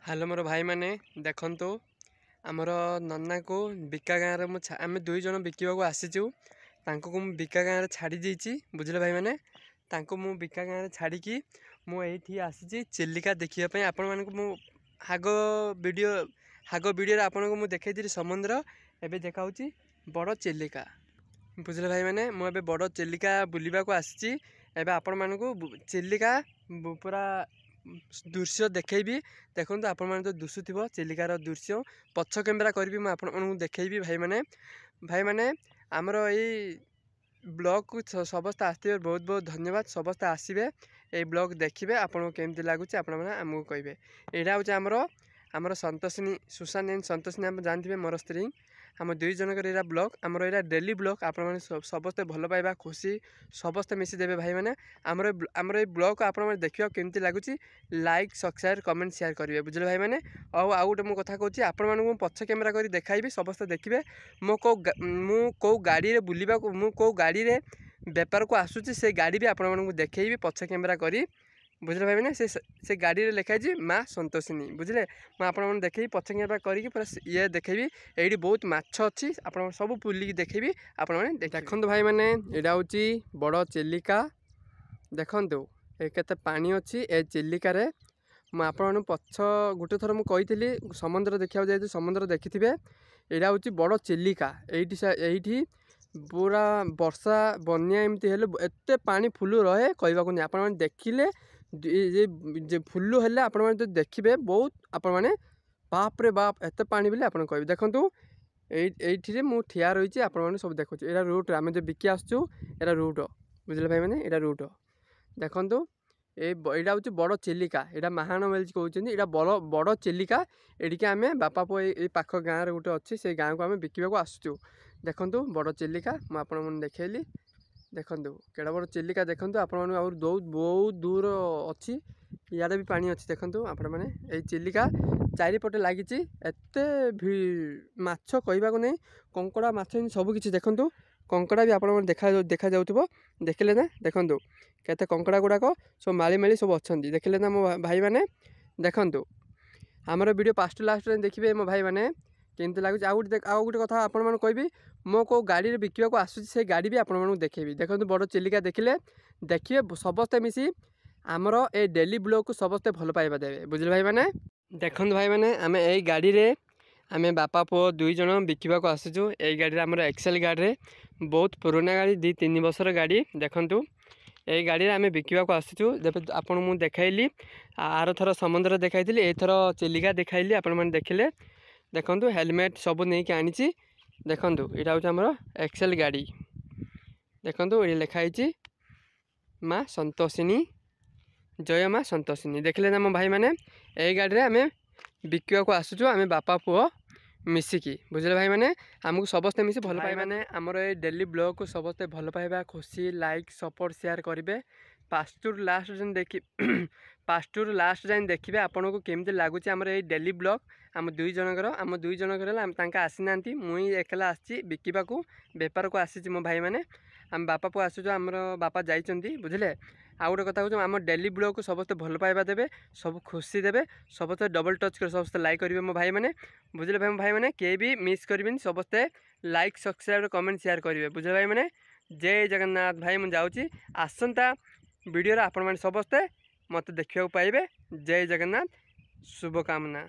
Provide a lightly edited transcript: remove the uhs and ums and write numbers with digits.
Hello मोर भाई मैंने देखु आमर नना को बिका गाँव में आम दुई जन बिकवाक आसीचु को बिका गाँव छाड़ी देती बुझे भाई मैंने बिका गाँव छाड़ी मुझे आसी चिलिका देखापी आपण मानक हाग वीडियो आपण को देखी समुद्र एवं देखा बड़ चिलिका बुझे भाई मैंने मुझे बड़ चिलिका बुलवा आसी आपण मानक चिलिका पूरा दृश्य देखी देखो आपण मैंने तो दुसुव चिलिकार दृश्य पछ कैमेरा करी देखी भाई मैंने आमर यही ब्लॉग को समस्त आसते बहुत बहुत धन्यवाद। समस्त आसबे ये ब्लॉग देखिए आपको केमती लगुच आमको कहे यहाँ हूँ आमर संतोषिनी सुशांत संतोषिनी आप जानते मोर स्त्री आम दुई जनकर यहाँ ब्लॉग आमर यहाँ डेली ब्लॉग आप समस्ते भल पाइबा खुशी समस्ते मिशीदेवे भाई मैंने आमर ये ब्लॉग आप देखा केमती लगुच लाइक सब्सक्राइब कमेंट शेयर करेंगे बुझे भाई मैंने आउ गोटे मुझे कथा कहूँ आपको पछ कैमेरा कर देखाइबी समस्ते देखिए मो कौ गाड़ी बुलवा मु कौ गाड़ी रे बेपार को आसूची से गाड़ी भी आपको देखी पछ कैमेरा करी बुझे भाई मैंने से गाड़ी रे लिखाई माँ संतोषिनी बुझे मुझे देखी पछ कैमेरा करी पूरा ये देखी ये बहुत माछ अच्छी आप सब बुलिकी देखी आपने देखो भाई मैंने यहाँ हूँ बड़ चिलिका देखु केते पानी अच्छी ए चिलिकार मुझे पछ गोटे थर मुझे समुद्र देखा जाए समुद्र देखी यहाँ हूँ बड़ चिलिका ये पूरा वर्षा बन्या एमती एत पानी फुल रहे कहवाक नहीं आप देखिले ये फुल हेल्ले आप देखिए बहुत आपण मैंने बाप रे बाप एत पानी बोले आप कह देखूँ ये मुझे ठिया रही आप सब देखो यहाँ रूट आम जो बिकी आसचु यहाँ रूट बुझे भाई मैंने यहाँ रूट देखूँ यहाँ हूँ बड़ चिलिका यहाँ महाण बोली कहते यहाँ बड़ चिलिका ये आम बापा पुआ ये पाख गाँव गोटे अच्छी से गाँव को आम बिकवाक आसचु देखूँ बड़ चिलिका मुझे देखली देखूँ केड़ा बड़ चिलिका देखूँ आपण बहुत दूर अच्छी इे भी पानी अच्छी देखूँ आपण मैंने ये चिलिका चारिपटे लगी एत माछ कहवाक नहीं कंकड़ा माछ सबकि देखूँ कंकड़ा भी आप देखा जाऊँ देखिले ना देखूँ केते कंकड़ा गुड़ाक सब माली माली सब अच्छा देखिले ना मो भाई मैंने देखूँ आमर वीडियो फास्ट लास्ट देखिए मो भाई मैंने केमती लगुच आउ गोटे कथा आपण कहबी मो को गाड़ी रे बिकवाक आसूची से गाड़ी भी आपको देखेबी देखो बड़ चिलिका देखिले देखिए समस्ते मिसी आमर ए डेली ब्लॉग को समस्ते भल पाइबा देवे बुझे भाई मैंने देखो भाई मैंने आम यही गाड़ी रे आम बापा पुओ दुई जन बिकवाक आसुचु यही गाड़ी आमर एक्सेल गाड़ी बहुत पुराना गाड़ी 2-3 वर्षर गाड़ी देखूँ यही गाड़ी आम बिकवाक आसुचु आपन मुझे देखली आर थर समुद्र देखाई एथर चिलिका देखली आपण देखिले देखूँ हेलमेट सब नहीं आनी देखूँ यहाँ हूँ आमर एक्सेल गाड़ी देखूँ ये लिखाई माँ संतोषिनी जय माँ संतोषिनी देखिले ना मो भाई मैंने यही गाड़ी आम बिकवाक आसुचु आम बापा पुओ मिसिकी बुझे भाई मैंने आमको समस्ते मिसी भल पाइबा मैंने आमर ये डेली ब्लॉग को समस्ते भल पाइबा खुशी लाइक सपोर्ट शेयर करेंगे फास्ट लास्ट जान देखी फास्ट लास्ट जाए देखिए आपन को केमती लगुच आमर ये डेली ब्लॉग आम दुई जनकर आसी ना मुई एकला आसी बिकवाक बेपार को आसी मो भाई मैंने आम बापा को आसुच आमर बापा जाइए बुझे आउ गोटे कथा कहूँ आम डेली ब्लॉग को समस्ते भल पाइबा देवे सब खुशी देवे समस्ते डबल टच कर समस्ते लाइक करेंगे मो भाई मैंने बुझे भाई मैंने किए भी मिस करें समस्ते लाइक सब्सक्राइब कमेंट शेयर करेंगे बुझे भाई मैंने जय जगन्नाथ भाई मुझे जाऊँगी आसंता वीडियो आपण मैंने समस्ते मत देखा पाइबे जय जगन्नाथ शुभकामना।